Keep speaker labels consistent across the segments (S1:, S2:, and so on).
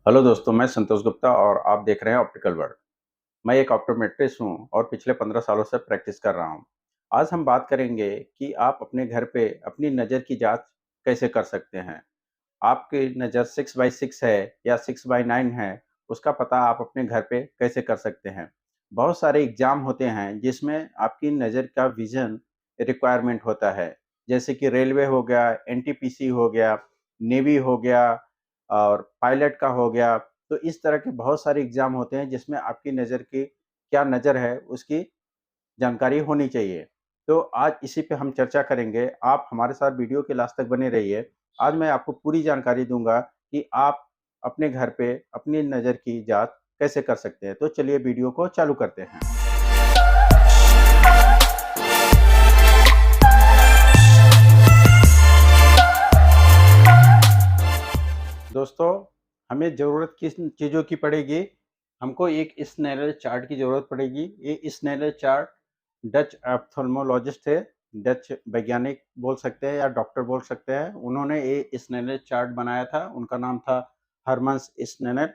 S1: Hello दोस्तों, मैं संतोष गुप्ता और आप देख रहे हैं ऑप्टिकल वर्ल्ड। मैं एक ऑप्टोमेट्रिस्ट हूं और पिछले 15 सालों से प्रैक्टिस कर रहा हूं। आज हम बात करेंगे कि आप अपने घर पे अपनी नज़र की जांच कैसे कर सकते हैं। आपकी नज़र 6x6 है या 6x9 है, उसका पता आप अपने घर पे कैसे कर सकते हैं। बहुत सारे एग्ज़ाम होते हैं जिसमें आपकी नज़र का विज़न रिक्वायरमेंट होता है, जैसे कि रेलवे हो गया, एनटीपीसी हो गया, नेवी हो गया और पायलट का हो गया। तो इस तरह के बहुत सारे एग्ज़ाम होते हैं जिसमें आपकी नज़र की क्या नज़र है उसकी जानकारी होनी चाहिए। तो आज इसी पे हम चर्चा करेंगे। आप हमारे साथ वीडियो के लास्ट तक बने रहिए। आज मैं आपको पूरी जानकारी दूँगा कि आप अपने घर पे अपनी नज़र की जाँच कैसे कर सकते हैं। तो चलिए वीडियो को चालू करते हैं। दोस्तों, हमें ज़रूरत किस चीज़ों की पड़ेगी? हमको एक स्नेलर चार्ट की ज़रूरत पड़ेगी। ये स्नेलर चार्ट डच ऑप्थेल्मोलॉजिस्ट थे, डच वैज्ञानिक बोल सकते हैं या डॉक्टर बोल सकते हैं। उन्होंने ये स्नेलर चार्ट बनाया था, उनका नाम था हर्मन्स स्नेलर।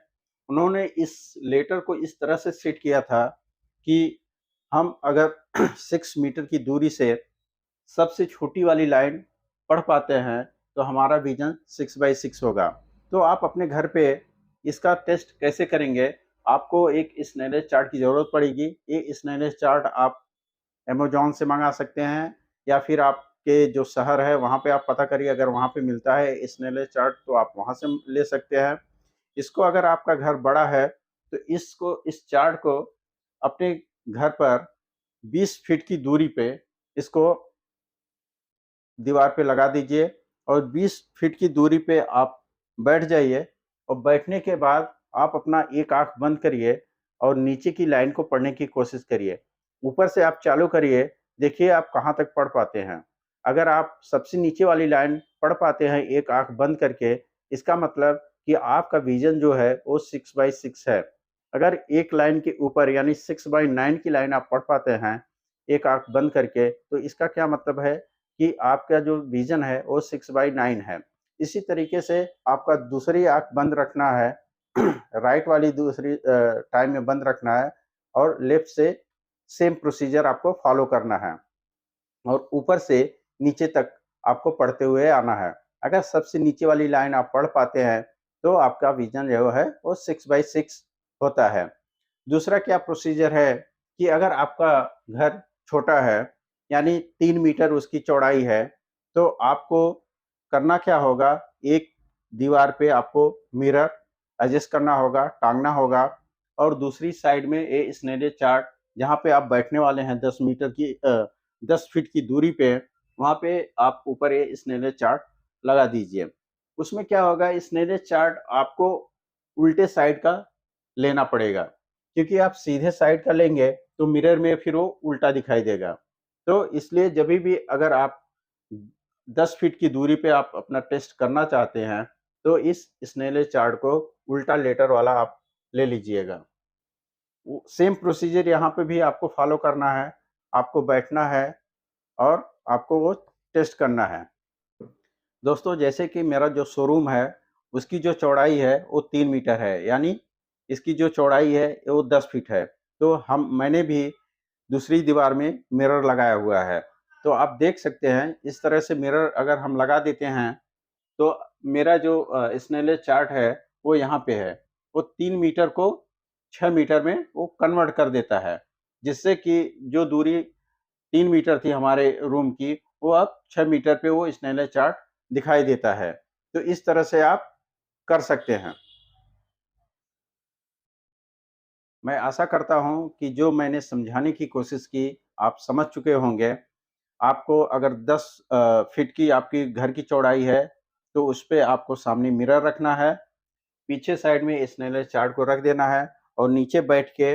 S1: उन्होंने इस लेटर को इस तरह से सेट किया था कि हम अगर 6 मीटर की दूरी से सबसे छोटी वाली लाइन पढ़ पाते हैं, तो हमारा विज़न 6x6 होगा। तो आप अपने घर पे इसका टेस्ट कैसे करेंगे? आपको एक स्नेलर चार्ट की ज़रूरत पड़ेगी। ये स्नेलर चार्ट आप अमेज़न से मँगा सकते हैं या फिर आपके जो शहर है वहाँ पे आप पता करिए, अगर वहाँ पे मिलता है स्नेलर चार्ट तो आप वहाँ से ले सकते हैं। इसको अगर आपका घर बड़ा है तो इस चार्ट को अपने घर पर 20 फीट की दूरी पे इसको दीवार पे लगा दीजिए और 20 फीट की दूरी पे आप बैठ जाइए और बैठने के बाद आप अपना एक आँख बंद करिए और नीचे की लाइन को पढ़ने की कोशिश करिए। ऊपर से आप चालू करिए, देखिए आप कहाँ तक पढ़ पाते हैं। अगर आप सबसे नीचे वाली लाइन पढ़ पाते हैं एक आँख बंद करके, इसका मतलब कि आपका विज़न जो है वो 6x6 है। अगर एक लाइन के ऊपर यानी 6x9 की लाइन आप पढ़ पाते हैं, एक आँख बंद करके, तो इसका क्या मतलब है कि आपका जो विज़न है वो 6/9 है। इसी तरीके से आपका दूसरी आँख बंद रखना है, राइट वाली दूसरी टाइम में बंद रखना है और लेफ्ट से सेम प्रोसीजर आपको फ़ॉलो करना है और ऊपर से नीचे तक आपको पढ़ते हुए आना है। अगर सबसे नीचे वाली लाइन आप पढ़ पाते हैं, तो आपका विज़न जो है वो 6/6 होता है। दूसरा क्या प्रोसीजर है कि अगर आपका घर छोटा है, यानी 3 मीटर उसकी चौड़ाई है, तो आपको करना क्या होगा, एक दीवार पे आपको मिरर एडजस्ट करना होगा, टाँगना होगा और दूसरी साइड में ये स्नेलर चार्ट जहाँ पे आप बैठने वाले हैं 10 फीट की दूरी पे, वहाँ पे आप ऊपर ये स्नेलर चार्ट लगा दीजिए। उसमें क्या होगा, स्नेलर चार्ट आपको उल्टे साइड का लेना पड़ेगा, क्योंकि आप सीधे साइड का लेंगे तो मिरर में फिर वो उल्टा दिखाई देगा। तो इसलिए जभी भी अगर आप 10 फीट की दूरी पे आप अपना टेस्ट करना चाहते हैं, तो इस स्नेलर चार्ट को उल्टा लेटर वाला आप ले लीजिएगा। वो सेम प्रोसीजर यहाँ पे भी आपको फ़ॉलो करना है, आपको बैठना है और आपको वो टेस्ट करना है। दोस्तों, जैसे कि मेरा जो शोरूम है, उसकी जो चौड़ाई है वो 3 मीटर है, यानी इसकी जो चौड़ाई है वो 10 फीट है। तो मैंने भी दूसरी दीवार में मिरर लगाया हुआ है। तो आप देख सकते हैं इस तरह से मिरर अगर हम लगा देते हैं, तो मेरा जो स्नेलर चार्ट है वो यहाँ पे है। वो 3 मीटर को 6 मीटर में वो कन्वर्ट कर देता है, जिससे कि जो दूरी 3 मीटर थी हमारे रूम की, वो अब 6 मीटर पे वो स्नेलर चार्ट दिखाई देता है। तो इस तरह से आप कर सकते हैं। मैं आशा करता हूँ कि जो मैंने समझाने की कोशिश की, आप समझ चुके होंगे। आपको अगर 10 फीट की आपकी घर की चौड़ाई है, तो उस पे आपको सामने मिरर रखना है, पीछे साइड में स्नेलर चार्ट को रख देना है और नीचे बैठ के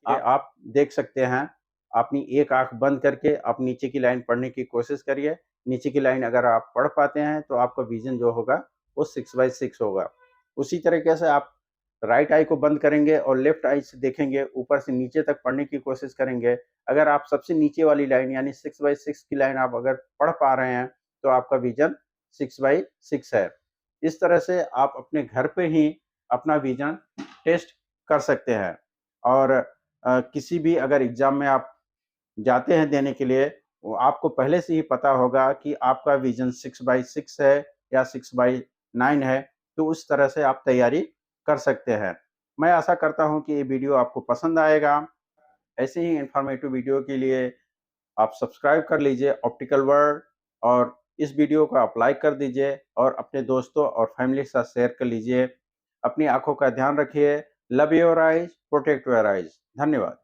S1: आप देख सकते हैं। अपनी एक आँख बंद करके आप नीचे की लाइन पढ़ने की कोशिश करिए। नीचे की लाइन अगर आप पढ़ पाते हैं, तो आपका विज़न जो होगा, वो 6/6 होगा। उसी तरीके से आप राइट आई को बंद करेंगे और लेफ्ट आई से देखेंगे, ऊपर से नीचे तक पढ़ने की कोशिश करेंगे। अगर आप सबसे नीचे वाली लाइन यानी 6/6 की लाइन आप अगर पढ़ पा रहे हैं, तो आपका विज़न 6/6 है। इस तरह से आप अपने घर पे ही अपना विजन टेस्ट कर सकते हैं। और किसी भी अगर एग्ज़ाम में आप जाते हैं देने के लिए, वो आपको पहले से ही पता होगा कि आपका विज़न 6/6 है या 6/9 है, तो उस तरह से आप तैयारी कर सकते हैं। मैं आशा करता हूँ कि ये वीडियो आपको पसंद आएगा। ऐसे ही इन्फॉर्मेटिव वीडियो के लिए आप सब्सक्राइब कर लीजिए ऑप्टिकल वर्ल्ड, और इस वीडियो को आप लाइक कर दीजिए और अपने दोस्तों और फैमिली के साथ शेयर कर लीजिए। अपनी आँखों का ध्यान रखिए। Love your eyes, protect your eyes. धन्यवाद।